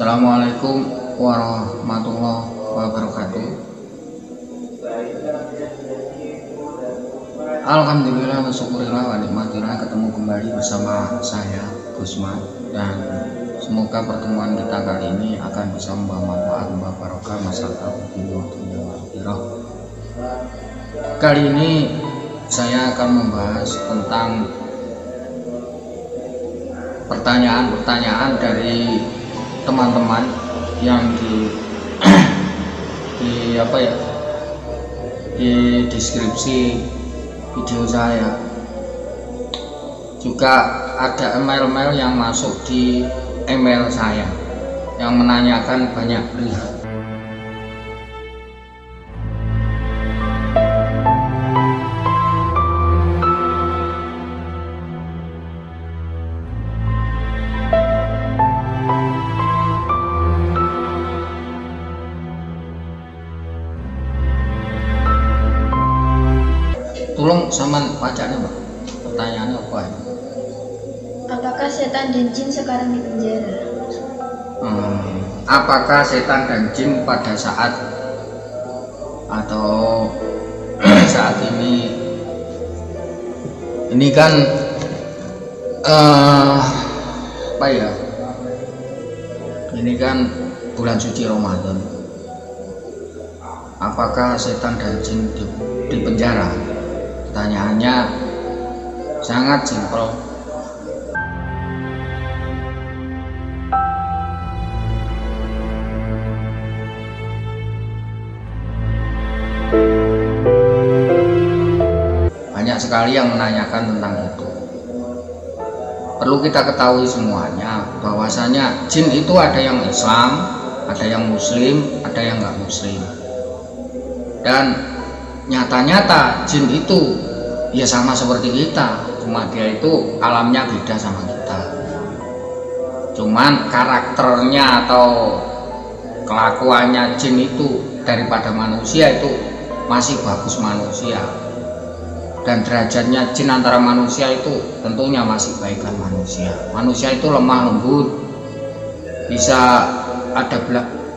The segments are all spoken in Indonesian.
Assalamualaikum warahmatullahi wabarakatuh. Alhamdulillah wa syukurillah wa nikmatillah, ketemu kembali bersama saya Gusman, dan semoga pertemuan kita kali ini akan bisa membawa manfaat, membawa barokah masyarakat dunia. Kali ini saya akan membahas tentang pertanyaan-pertanyaan dari teman-teman yang di deskripsi video saya. Juga ada email-email yang masuk di email saya yang menanyakan banyak hal. Tolong sama bacanya, Mbak. Pertanyaannya apa ya? Apakah setan dan jin sekarang di penjara? Apakah setan dan jin pada saat atau saat ini kan ini kan bulan suci Ramadan. Apakah setan dan jin di penjara? Pertanyaannya sangat simpel. Banyak sekali yang menanyakan tentang itu. Perlu kita ketahui semuanya bahwasanya jin itu ada yang Islam, ada yang Muslim, ada yang nggak Muslim. Dan nyata-nyata jin itu ya sama seperti kita, cuma dia itu alamnya beda sama kita. Cuman karakternya atau kelakuannya jin itu daripada manusia itu masih bagus manusia, dan derajatnya jin antara manusia itu tentunya masih baikkan manusia. Manusia itu lemah lembut, bisa ada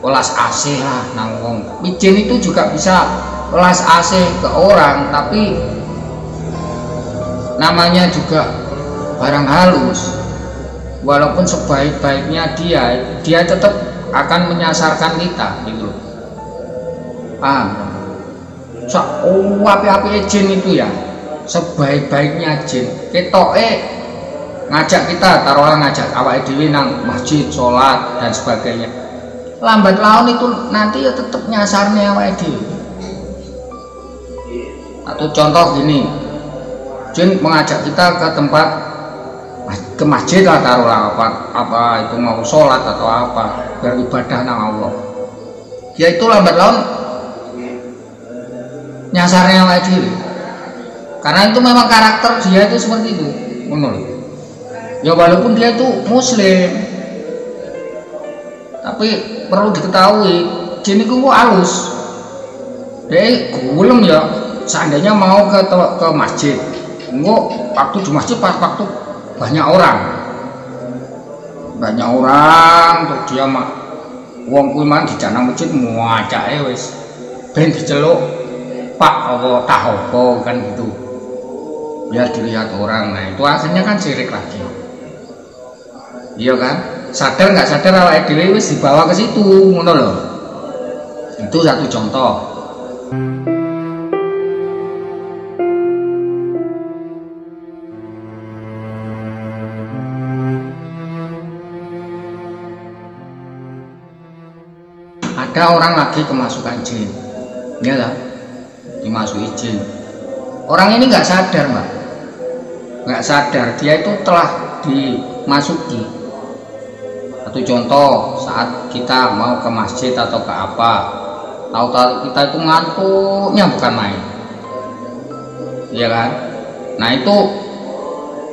welas asih lah nanggung. Jin itu juga bisa welas asih ke orang, tapi namanya juga barang halus. Walaupun sebaik-baiknya dia tetap akan menyasarkan kita gitu loh. Paham? Api-api jin itu ya, sebaik-baiknya jin ketoke ngajak kita, taruhlah ngajak awake dhewe nang masjid sholat dan sebagainya, lambat laun itu nanti ya tetap nyasarnya awake dhewe. Atau contoh gini, jin mengajak kita ke tempat ke masjid lah, taruhlah apa itu mau sholat atau apa, beribadah nang Allah. Dia itu lambat laun nyasarnya awake dhewe. Karena itu memang karakter dia itu seperti itu. Menurut. Ya walaupun dia itu Muslim, tapi perlu diketahui jin itu halus. Dia gulem ya. Seandainya mau ke masjid, waktu di masjid pas waktu banyak orang, terus dia wong kuwi man di janang masjid muacake wis ben diceluk Pak apa tah apa kan gitu, biar dilihat orang. Nah itu akhirnya kan syirik lagi. Iya kan, sadar nggak sadar awake dhewe wis dibawa ke situ, ngono loh. Itu satu contoh. Ada orang lagi kemasukan jin, ya lah, dimasuki jin. Orang ini nggak sadar, Mbak, nggak sadar dia itu telah dimasuki. Satu contoh, saat kita mau ke masjid atau ke apa, tahu-tahu kita itu ngantuknya bukan main, ya kan? Nah itu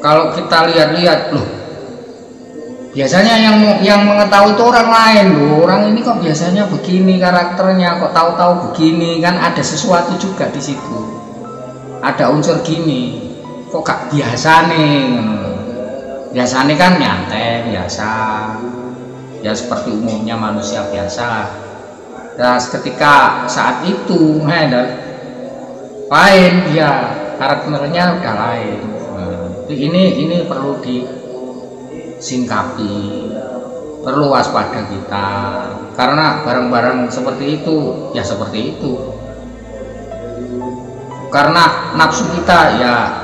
kalau kita lihat-lihat loh, biasanya yang mengetahui itu orang lain loh. Orang ini kok biasanya begini karakternya, kok tahu-tahu begini, kan ada sesuatu juga di situ. Ada unsur gini, kok gak biasa nih. Biasanya kan nyantai biasa. ya seperti umumnya manusia biasa. Dan ketika saat itu lain, dia karakternya udah lain. Ini perlu disingkapi, perlu waspada kita, karena barang-barang seperti itu ya seperti itu. Karena nafsu kita ya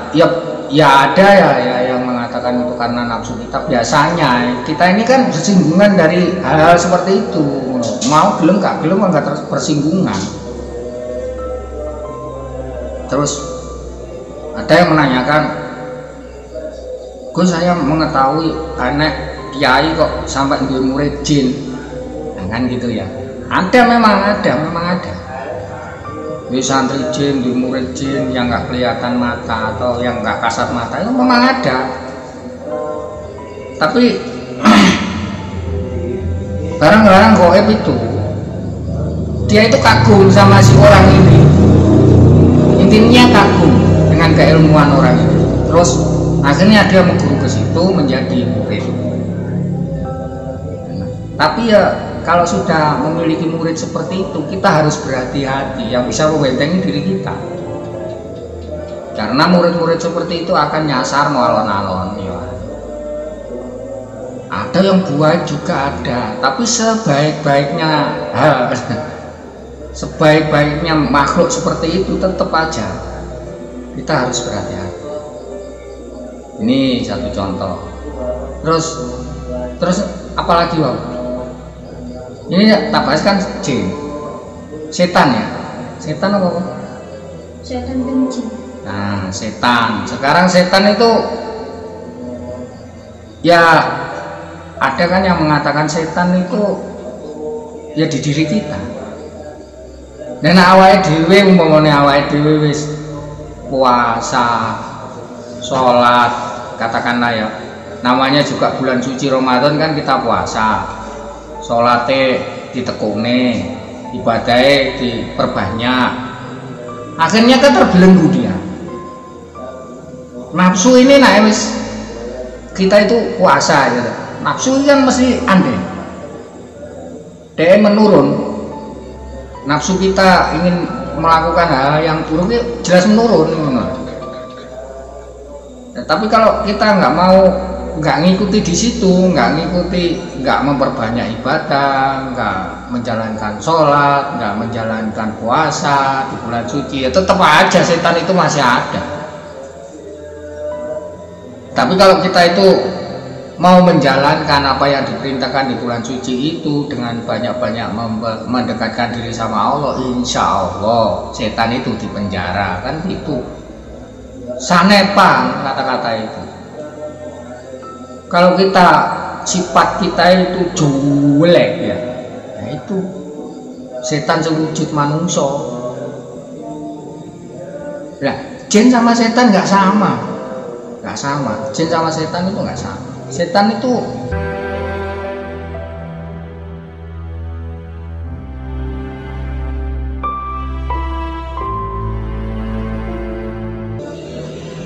ada ya yang mengatakan itu karena nafsu kita. Biasanya kita ini kan bersinggungan dari hal-hal seperti itu, mau gelem gak terus bersinggungan. Terus ada yang menanyakan, Gus, saya mengetahui anak kiai kok sampai duwe murid jin, nah, kan gitu ya. Memang ada. Di santri jin, di murid jin yang nggak kelihatan mata atau yang nggak kasat mata itu memang ada. Tapi barang-barang gaib itu dia itu kagum sama si orang ini. Intinya kagum dengan keilmuan orang ini. Terus akhirnya dia mengguru ke situ menjadi murid. Tapi ya kalau sudah memiliki murid seperti itu, kita harus berhati-hati yang bisa membentengi diri kita. Karena murid-murid seperti itu akan nyasar mau alon-alon ya. Ada yang buat juga ada, tapi sebaik-baiknya makhluk seperti itu tetap aja kita harus berhati-hati. Ini satu contoh. Terus apalagi Bang? Ini tak bahas kan jin, setan ya, setan apa? Setan dan jin. Nah, setan. Sekarang setan itu ya ada kan yang mengatakan setan itu ya di diri kita. Dan awake dhewe umpamane awake dhewe wis puasa, sholat, katakanlah ya, namanya juga bulan suci Ramadan kan kita puasa, sholatnya ditekuni, ibadahnya diperbanyak, akhirnya kan terbelenggu dia. Nafsu ini wis kita itu puasa gitu. Nafsu kan mesti andai, dia menurun. Nafsu kita ingin melakukan hal yang buruk jelas menurun. Tapi kalau kita nggak ngikuti di situ, nggak memperbanyak ibadah, nggak menjalankan sholat, nggak menjalankan puasa di bulan suci, ya tetap aja setan itu masih ada. Tapi kalau kita itu mau menjalankan apa yang diperintahkan di bulan suci itu dengan banyak-banyak mendekatkan diri sama Allah, insya Allah setan itu dipenjara, kan itu sanepan kata-kata itu. Kalau kita sifat kita itu jelek ya, nah itu setan sewujud manungso. Nah, jin sama setan nggak sama. Jin sama setan itu nggak sama. Setan itu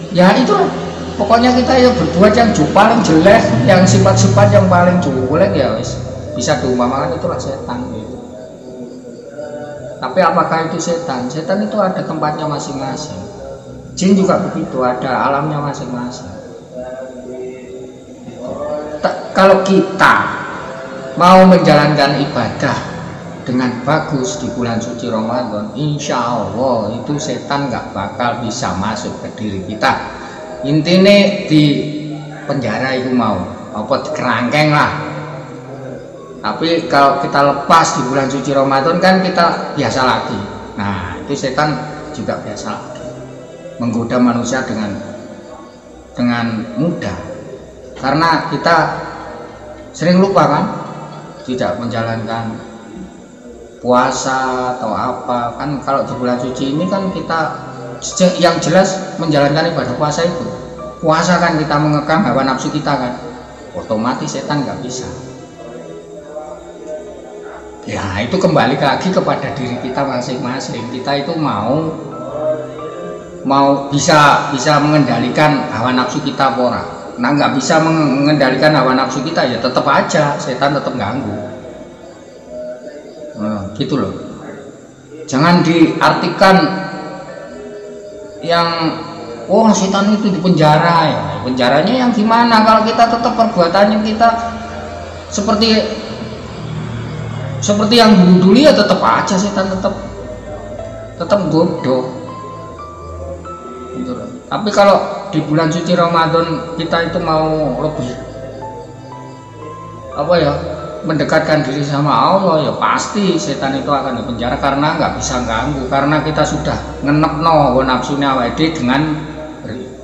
ya itulah, pokoknya kita ya berbuat yang paling jelek, yang sifat-sifat yang paling jelek ya wis bisa diumpamakan itulah setan gitu. Tapi apakah itu setan? Setan itu ada tempatnya masing-masing. Jin juga begitu, ada alamnya masing-masing. Kalau kita mau menjalankan ibadah dengan bagus di bulan suci Ramadan, insya Allah itu setan nggak bakal bisa masuk ke diri kita. Intinya di penjara itu mau apa dikerangkeng lah. Tapi kalau kita lepas di bulan suci Ramadan kan kita biasa lagi. Nah itu setan juga biasa lagi, menggoda manusia dengan mudah, karena kita sering lupa kan, tidak menjalankan puasa atau apa kan. Kalau di bulan suci ini kan kita yang jelas menjalankan ibadah puasa itu. Puasa kan kita mengekang hawa nafsu kita kan, otomatis setan nggak bisa. Ya itu kembali lagi kepada diri kita masing-masing. Kita itu mau bisa mengendalikan hawa nafsu kita apa ora. nggak bisa mengendalikan hawa nafsu kita, ya tetap aja setan tetap ganggu. Gitu loh. Jangan diartikan yang setan itu di penjara ya. Penjaranya yang gimana kalau kita tetap perbuatannya kita seperti yang dulu ya, tetap aja setan tetap bodoh gitu. Tapi kalau di bulan suci Ramadan kita itu mau lebih mendekatkan diri sama Allah, ya pasti setan itu akan dipenjara karena nggak bisa ganggu, karena kita sudah ngenepno nafsunya awake dengan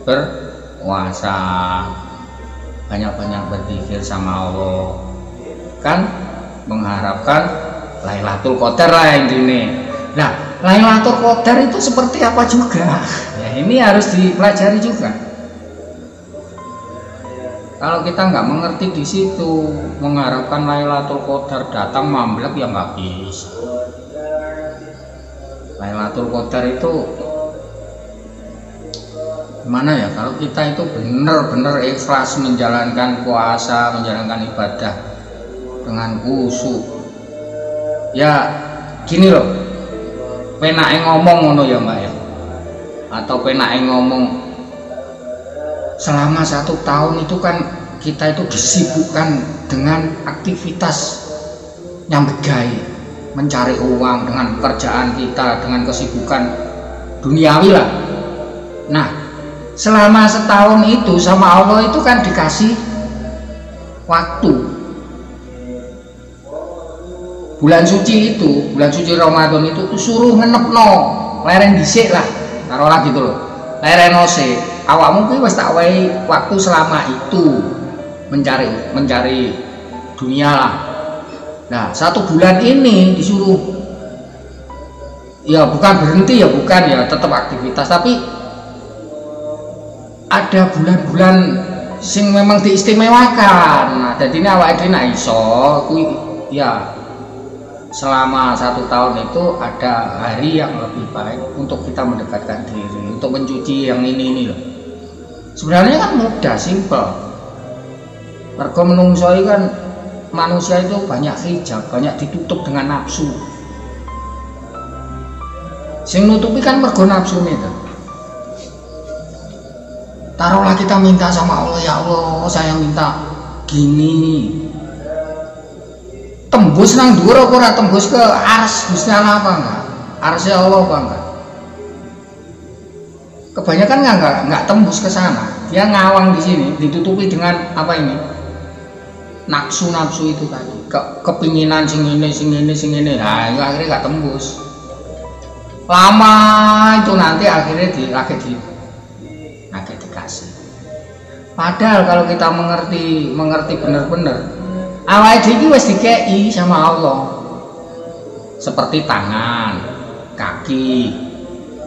berpuasa, banyak-banyak berzikir sama Allah, kan mengharapkan Lailatul Qadar lah intinya. Nah, Lailatul Qadar itu seperti apa juga? Ya ini harus dipelajari juga. Kalau kita nggak mengerti di situ, mengharapkan Lailatul Qadar datang mamblek ya nggak bisa. Lailatul Qadar itu gimana ya? Kalau kita itu benar-benar ikhlas menjalankan puasa, menjalankan ibadah dengan khusyuk, ya gini loh, penake ngomong ngono ya Mbak ya, atau penake ngomong selama 1 tahun itu kan kita itu disibukkan dengan aktivitas yang begai, mencari uang dengan pekerjaan kita, dengan kesibukan duniawi lah. Nah, selama setahun itu sama Allah itu kan dikasih waktu. Bulan suci Ramadan itu suruh ngenepno lereng dhisik lah, taruhlah gitu loh, lereng nose awakmu kuwi wis tak wehi waktu selama itu mencari dunia lah. Nah, 1 bulan ini disuruh ya bukan berhenti ya, bukan ya, tetap aktivitas, tapi ada bulan-bulan sing memang diistimewakan. Nah, jadi ini awake dhewe nek iso kuwi ya selama 1 tahun itu ada hari yang lebih baik untuk kita mendekatkan diri, untuk mencuci yang ini loh. Sebenarnya kan mudah, simple. Mergo menungso kan manusia itu banyak hijab, banyak ditutup dengan nafsu. Sing nutupi kan mergo nafsu itu. Taruhlah kita minta sama Allah, ya Allah saya minta gini, tembus nang dhuwur apa ora tembus ke ars Gusti Allah apa enggak? Arsy Allah apa enggak? Kebanyakan enggak tembus ke sana. Dia ngawang di sini, ditutupi dengan apa ini? Nafsu itu tadi. Kepinginan sing ini. Nah, itu akhirnya enggak tembus. Lama itu nanti akhirnya lagi dikasih. Padahal kalau kita mengerti benar-benar, awake dhewe wis dikei sama Allah. Seperti tangan, kaki,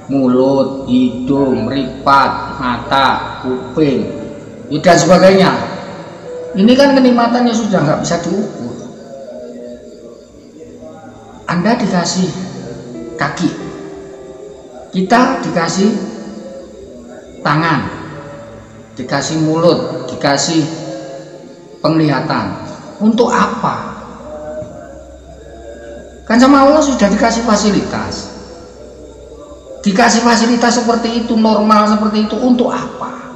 mulut, hidung, mripat, mata, kuping, dan sebagainya. Ini kan kenikmatannya sudah nggak bisa diukur. Anda dikasih kaki, kita dikasih tangan, dikasih mulut, dikasih penglihatan. Untuk apa? Kan sama Allah sudah dikasih fasilitas. Dikasih fasilitas seperti itu, normal seperti itu, untuk apa?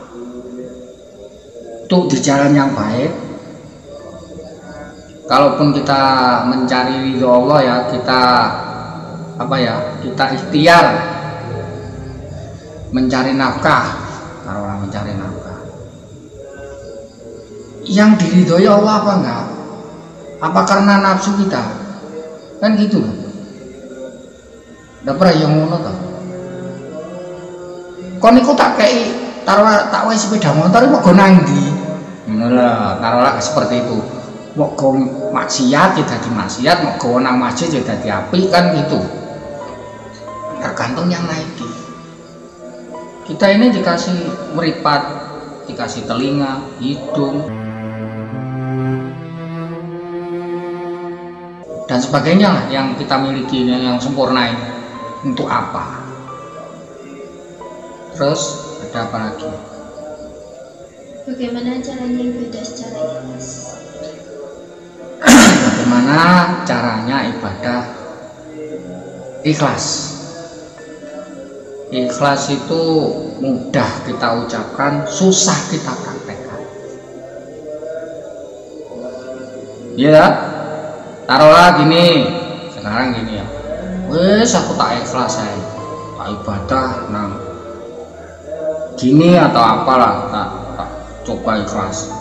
Untuk di jalan yang baik. Kalaupun kita mencari ridho Allah ya, kita ikhtiar mencari nafkah. Kalau orang mencari nafkah, yang diridhoi Allah apa enggak? Apa karena nafsu kita? Kan gitu loh. Ndak pernah yang ngono to. Kon iku tak kei tak wae sepeda motor kok go nang ndi? Ngono lah, taruhlah seperti itu. Mau go maksiat ya dadi maksiat, mau go nang masjid ya dadi apik, kan gitu. Tergantung yang naiki. Kita ini dikasih meripat, dikasih telinga, hidung, dan sebagainya lah yang kita miliki, yang sempurna ini. Untuk apa? Terus ada apa lagi? Bagaimana caranya ibadah secara ikhlas? Bagaimana caranya ibadah ikhlas? Ikhlas itu mudah kita ucapkan, susah kita praktekkan. Ya, taruhlah gini, sekarang gini ya. Wes aku tak ikhlas saya, tak ibadah, nang gini atau apalah, tak coba ikhlas.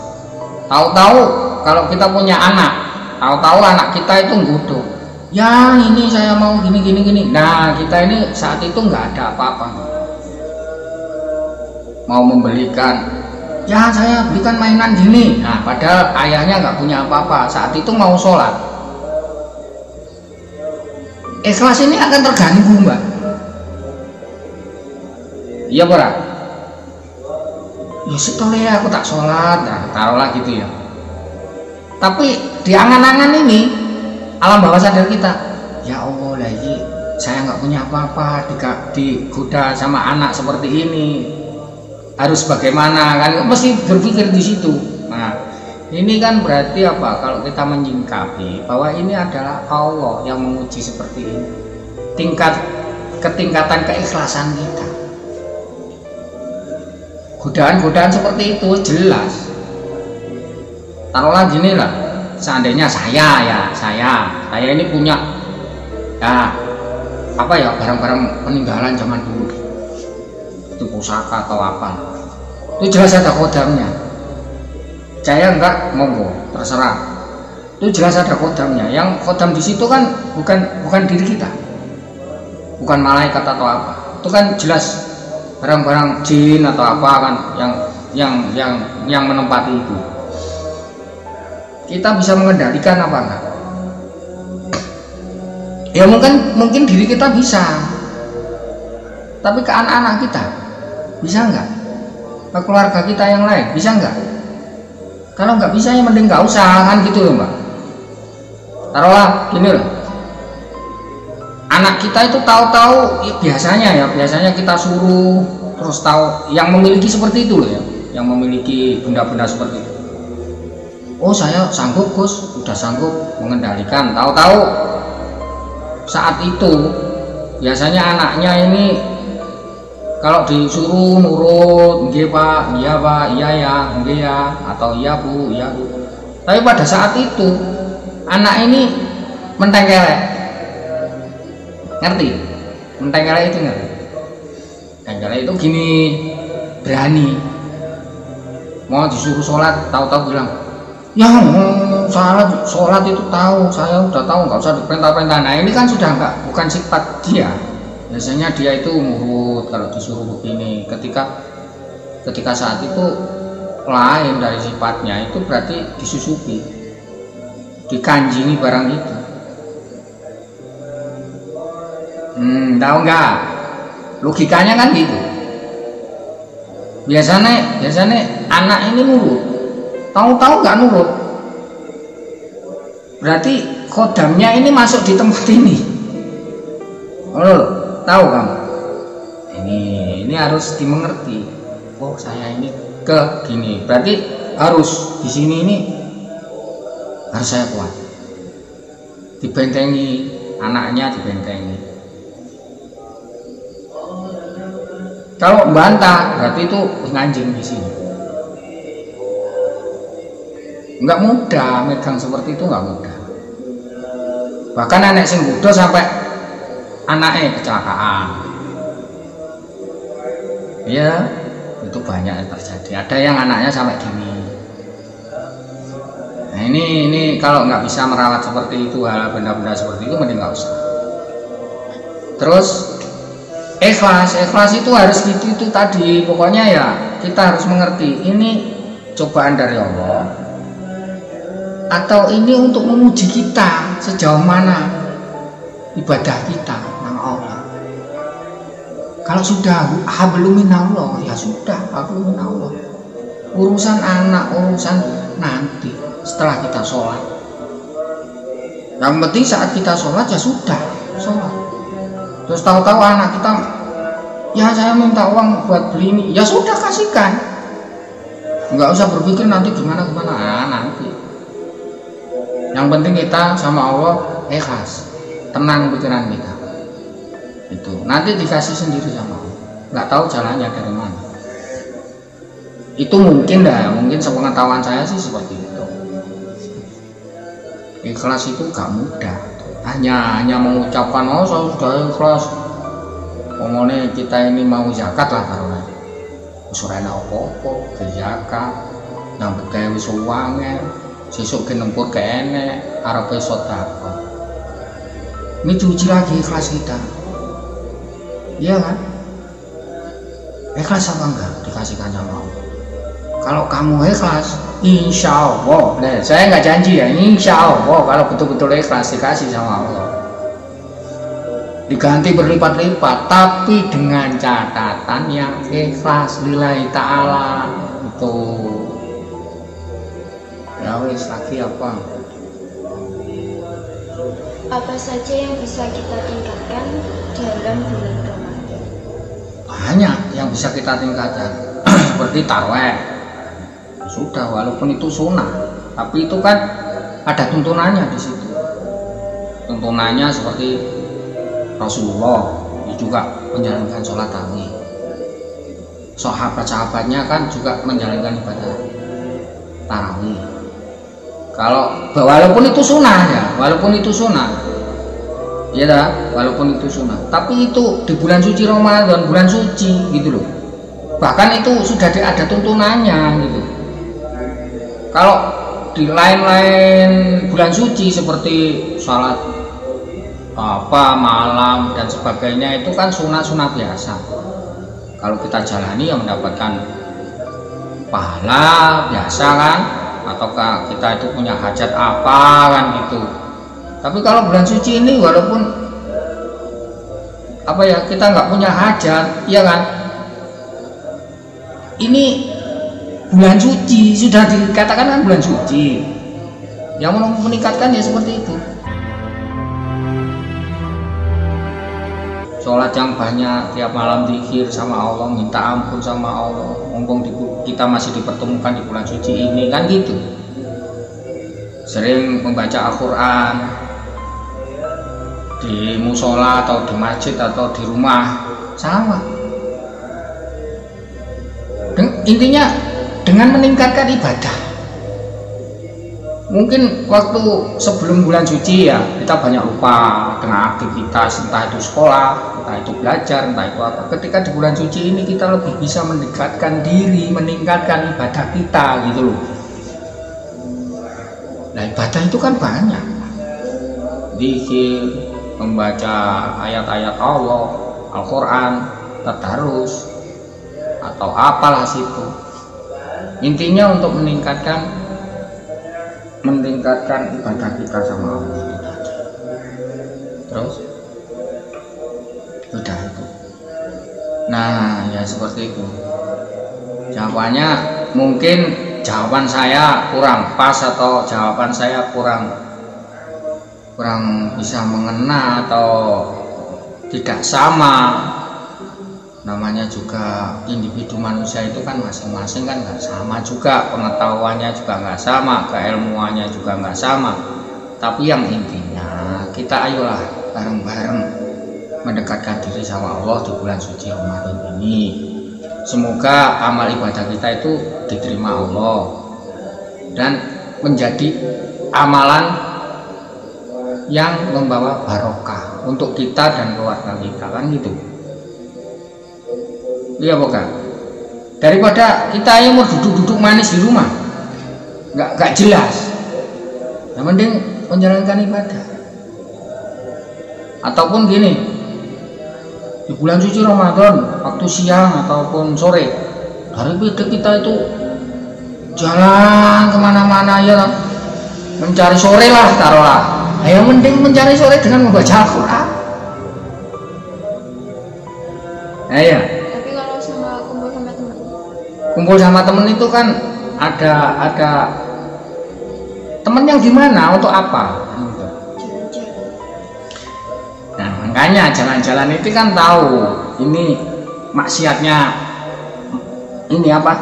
Tahu-tahu kalau kita punya anak, tahu-tahu anak kita itu nggodok, ya ini saya mau gini. Nah kita ini saat itu nggak ada apa-apa, mau membelikan, ya saya belikan mainan gini. Nah padahal ayahnya nggak punya apa-apa, saat itu mau sholat. Ikhlas ini akan terganggu, mbak. Iya pora. Ya setoleh aku tak sholat, nah, taruhlah gitu ya. Tapi di angan-angan ini alam bawah sadar kita, ya Allah lagi saya nggak punya apa-apa, digoda sama anak seperti ini, harus bagaimana kan? Mesti berpikir di situ. Nah ini kan berarti apa? Kalau kita menyingkapi bahwa ini adalah Allah yang menguji seperti ini, ketingkatan keikhlasan kita. Godaan-godaan seperti itu jelas. Taruhlah gini lah, seandainya saya ini punya ya apa ya, barang-barang peninggalan zaman dulu, itu pusaka atau apa, itu jelas ada kodamnya. Saya enggak, monggo terserah, itu jelas ada kodamnya. Yang kodam di situ kan bukan diri kita, bukan malaikat atau apa, itu kan jelas barang-barang jin atau apa kan yang menempati itu. Kita bisa mengendalikan apa enggak? Ya mungkin diri kita bisa, tapi ke anak-anak kita bisa enggak? Ke keluarga kita yang lain bisa enggak? Kalau nggak bisa ya mending nggak usah kan gitu loh, mbak. Taruhlah gini loh, anak kita itu tahu-tahu ya, biasanya kita suruh terus tahu, yang memiliki seperti itu loh ya, yang memiliki benda-benda seperti itu. Oh saya sanggup Gus, udah sanggup mengendalikan. Tahu-tahu saat itu biasanya anaknya ini kalau disuruh nurut, nggih Pak, iya Pak, iya ya, nggih ya, atau iya Bu, iya Bu. Tapi pada saat itu anak ini mentengkelek. Ngerti? Mentengkelek itu ngerti? Mentengkelek itu gini, berani. Mau disuruh sholat, tahu-tahu bilang, ya sholat itu tahu, saya udah tahu, nggak usah diperintah-perintah. Nah ini kan sudah bukan sifat dia. Biasanya dia itu nurut kalau disuruh begini. Ketika saat itu lain dari sifatnya, itu berarti disusupi, dikanjingi barang itu. Tahu nggak? Logikanya kan gitu. Biasanya anak ini nurut, tahu-tahu nggak nurut, berarti kodamnya ini masuk di tempat ini. Tahu kamu? Ini harus dimengerti. Oh saya ini ke gini, berarti harus di sini ini harus saya kuat. Dibentengi, anaknya dibentengi. Kalau bantah berarti itu nganjing di sini. Nggak mudah megang seperti itu, nggak mudah. Bahkan anak sing budo sampai anaknya kecelakaan. Ya itu banyak yang terjadi. Ada yang anaknya sampai gini. Nah ini kalau nggak bisa merawat seperti itu, hal benda-benda seperti itu mending nggak usah. Terus ikhlas itu harus gitu itu tadi. Pokoknya ya kita harus mengerti ini cobaan dari Allah, atau ini untuk menguji kita sejauh mana ibadah kita sama Allah. Kalau sudah hablum minallah, ya sudah hablum minallah. Urusan anak, urusan nanti setelah kita sholat. Yang penting saat kita sholat ya sudah sholat. Terus tahu-tahu anak kita, ya saya minta uang buat beli ini, ya sudah kasihkan. nggak usah berpikir nanti gimana nanti. Yang penting kita sama Allah ikhlas, tenang pikiran kita. Itu nanti dikasih sendiri sama Allah. Nggak tahu jalannya dari mana. Itu mungkin sepengetahuan saya sih seperti itu. Ikhlas itu gak mudah. Hanya mengucapkan saya sudah ikhlas. Pokoknya kita ini mau zakat lah karena usurana opo-opo ke zakat, yang begawe wis wange, sesuk ke nempur ke enek, arepe sedekah. Ini diuji lagi ikhlas kita. Iya kan? Ikhlas apa enggak dikasihkan sama Allah? Kalau kamu ikhlas, insya Allah, saya nggak janji ya, insya Allah kalau betul-betul ikhlas dikasih sama Allah, diganti berlipat-lipat, tapi dengan catatan yang ikhlas lillahi ta'ala. Itu ya wis lagi apa saja yang bisa kita tingkatkan dalam bulan Ramadan? Banyak yang bisa kita tingkatkan seperti tarawih. Sudah, walaupun itu sunnah, tapi itu kan ada tuntunannya di situ. Tuntunannya seperti Rasulullah juga menjalankan sholat tarawih. Sahabat-sahabatnya kan juga menjalankan ibadah tarawih. Walaupun itu sunnah ya, walaupun itu sunnah, tapi itu di bulan suci Ramadan, bulan suci gitu loh. Bahkan itu sudah ada tuntunannya gitu. Kalau di lain-lain bulan suci seperti salat malam dan sebagainya itu kan sunah biasa. Kalau kita jalani ya mendapatkan pahala biasa kan, ataukah kita itu punya hajat apa kan gitu. Tapi kalau bulan suci ini walaupun kita nggak punya hajat, ya kan, ini bulan suci, sudah dikatakan kan bulan suci. Yang mau meningkatkan ya seperti itu. Sholat yang banyak, tiap malam zikir sama Allah, minta ampun sama Allah. Mumpung kita masih dipertemukan di bulan suci ini kan gitu. Sering membaca Al-Quran di musola atau di masjid atau di rumah sama. Intinya dengan meningkatkan ibadah. Mungkin waktu sebelum bulan suci ya kita banyak lupa dengan aktivitas, entah itu sekolah, entah itu belajar, entah itu apa. Ketika di bulan suci ini kita lebih bisa mendekatkan diri, meningkatkan ibadah kita gitu loh. Nah ibadah itu kan banyak, zikir, membaca ayat-ayat Allah, Al-Quran, tadarus atau apalah situ. Intinya untuk meningkatkan ibadah kita sama Allah. Terus sudah itu. Nah ya seperti itu. Jawabannya mungkin jawaban saya kurang pas atau jawaban saya kurang bisa mengena atau tidak sama. Namanya juga individu manusia itu kan masing-masing kan nggak sama juga, pengetahuannya juga nggak sama, keilmuannya juga nggak sama. Tapi yang intinya kita ayolah bareng-bareng mendekatkan diri sama Allah di bulan suci Ramadan ini. Semoga amal ibadah kita itu diterima Allah dan menjadi amalan yang membawa barokah untuk kita dan keluarga kita kan gitu. Iya bukan, daripada kita yang mau duduk-duduk manis di rumah nggak jelas. Yang penting menjalankan ibadah. Ataupun gini, di bulan suci Ramadan waktu siang ataupun sore, daripada kita itu jalan kemana-mana ya mencari sore lah taruhlah. Yang penting mencari sore dengan membaca Al-Quran. Ya. Kumpul sama temen itu kan ada temen yang gimana untuk apa? Nah makanya jalan-jalan itu kan tahu ini maksiatnya ini apa?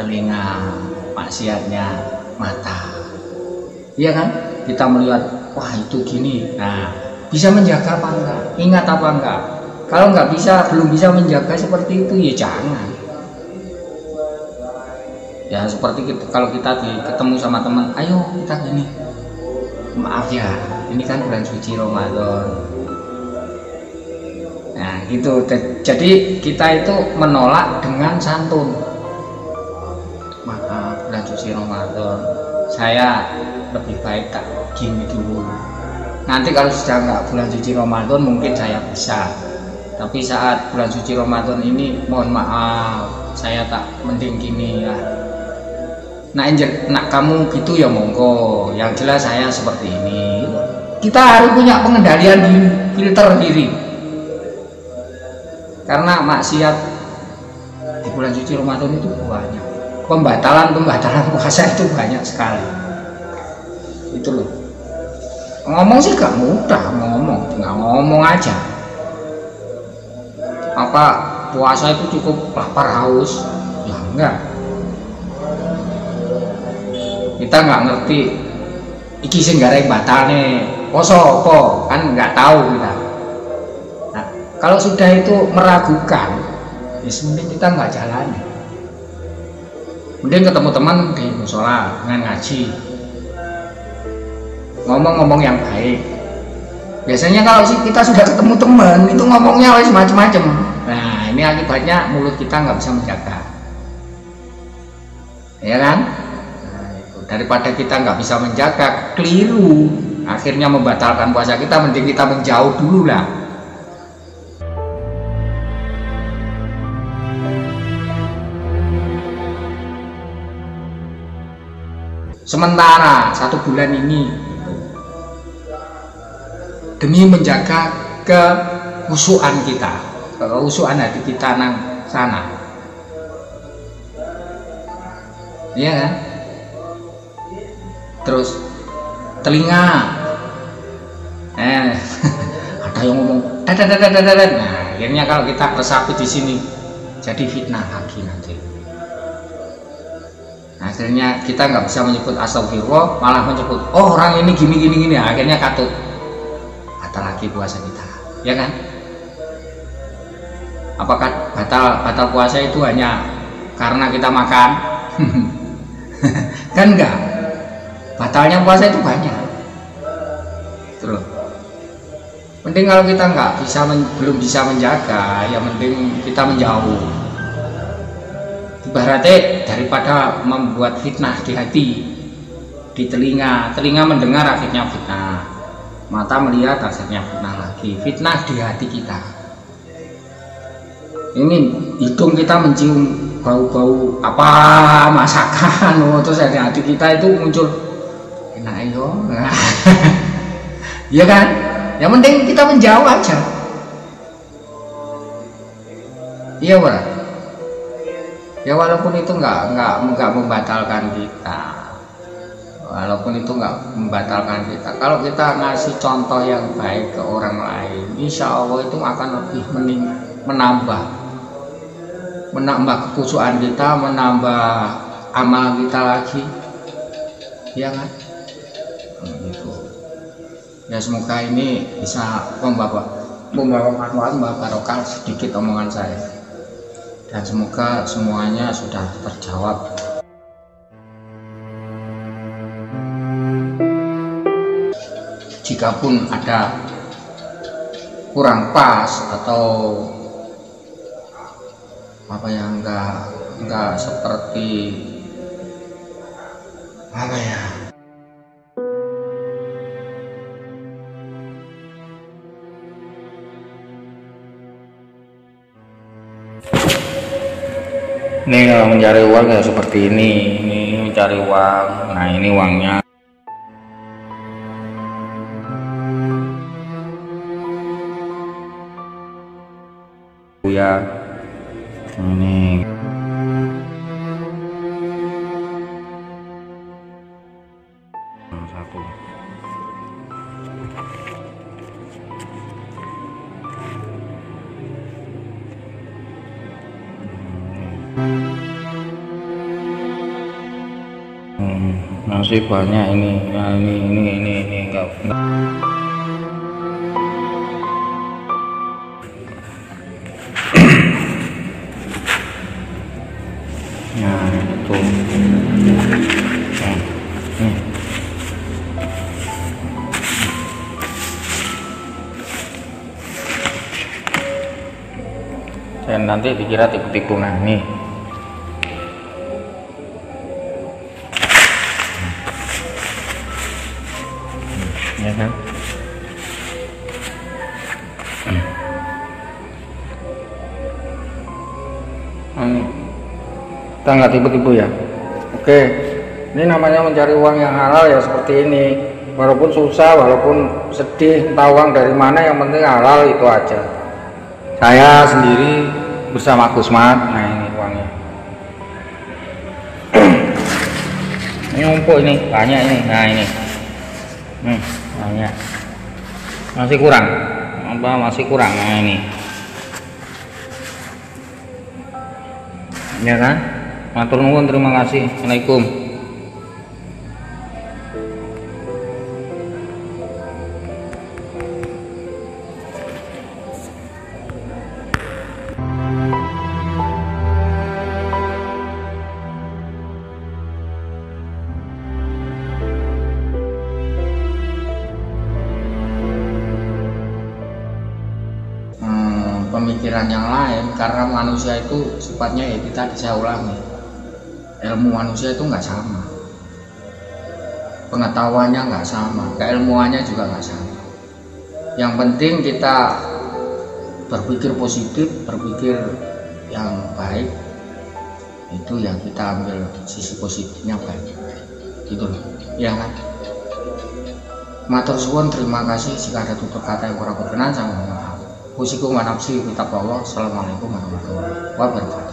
telinga, maksiatnya mata. Iya kan? Kita melihat, wah itu gini. Nah, bisa menjaga apa enggak? Ingat apa enggak? Kalau nggak bisa, belum bisa menjaga seperti itu, ya jangan. Ya seperti kita, kalau kita ketemu sama teman, ayo kita gini, maaf ya, ini kan bulan suci Ramadan. Nah gitu, jadi kita itu menolak dengan santun. Maaf, bulan suci Ramadan, saya lebih baik tak gini dulu. Nanti kalau sudah nggak bulan suci Ramadan mungkin saya bisa, tapi saat bulan suci Ramadan ini mohon maaf, saya tak mending gini ya. Nak kamu gitu ya monggo, yang jelas saya seperti ini. Kita harus punya pengendalian diri, filter diri, karena maksiat di bulan suci Ramadan itu banyak, pembatalan puasa itu banyak sekali. Itu loh, ngomong sih gak mudah, tinggal ngomong aja. Apa puasa itu cukup lapar haus? Ya enggak. Kita nggak ngerti iki sing gareng batalne poso apa, kan nggak tahu kita. Nah, kalau sudah itu meragukan, ya mending kita nggak jalani. Mending ketemu teman di musola dengan ngaji, ngomong-ngomong yang baik. Biasanya kalau kita sudah ketemu teman itu ngomongnya wis macem-macem. Nah ini akibatnya mulut kita nggak bisa menjaga, ya kan? Daripada kita nggak bisa menjaga, keliru, akhirnya membatalkan puasa kita, mending kita menjauh dulu lah. Sementara 1 bulan ini demi menjaga kehusuan kita, kehusuan hati kita nang sana, iya kan? Terus telinga, ada yang ngomong, nah akhirnya kalau kita resapi di sini jadi fitnah lagi nanti. Nah, akhirnya kita nggak bisa menyebut astagfirullah, malah menyebut oh orang ini gini, akhirnya katut, batal lagi puasa kita, ya kan? Apakah batal puasa itu hanya karena kita makan? Kan enggak. Batalnya puasa itu banyak. Terus mending kalau kita belum bisa menjaga, ya mending kita menjauh. Ibaratnya daripada membuat fitnah di hati, di telinga mendengar akhirnya fitnah, mata melihat akhirnya fitnah lagi, fitnah di hati kita. Ini hidung kita mencium bau-bau apa masakan, terus dari hati kita itu muncul enak yo. Ya kan? Yang penting kita menjauh aja. Iya, Pak. Ya walaupun itu nggak membatalkan kita. Walaupun itu nggak membatalkan kita. Kalau kita ngasih contoh yang baik ke orang lain, insya Allah itu akan lebih menambah kekhusyuan kita, menambah amal kita lagi. Ya kan? Gitu. Ya semoga ini bisa membawa manfaat, membawa barokah sedikit omongan saya, dan semoga semuanya sudah terjawab. Jikapun ada kurang pas atau apa yang enggak seperti apa ya, ini kalau mencari uang ya seperti ini mencari uang. Nah ini uangnya. Ya ini satu. masih banyak ini. Nah, ini enggak. Nah, itu. Nah, nih. Dan nanti dikira tipu-tipu. Nah, nih. Ya kan? Kita nggak tipu-tipu ya. Oke, ini namanya mencari uang yang halal ya seperti ini. Walaupun susah, walaupun sedih, entah uang dari mana, yang penting halal itu aja. Saya sendiri bersama Gusmat. Nah, ini uangnya. Ini numpuk ini, banyak ini. Nah, ini. Banyak. Masih kurang. Apa masih kurang? Nah, ini. Ya kan? Matur nuwun, terima kasih. Assalamualaikum. Pemikiran yang lain, karena manusia itu sifatnya ya kita bisa ulangi, ilmu manusia itu nggak sama, pengetahuannya nggak sama, keilmuannya juga nggak sama. Yang penting kita berpikir positif, berpikir yang baik, itu yang kita ambil sisi positifnya baik, gitu loh, ya kan? Matur suwun, terima kasih. Jika ada tutur kata yang kurang berkenan, saya mohon maaf. Usikum wa nafsi kitab Allah. Assalamualaikum warahmatullahi wabarakatuh.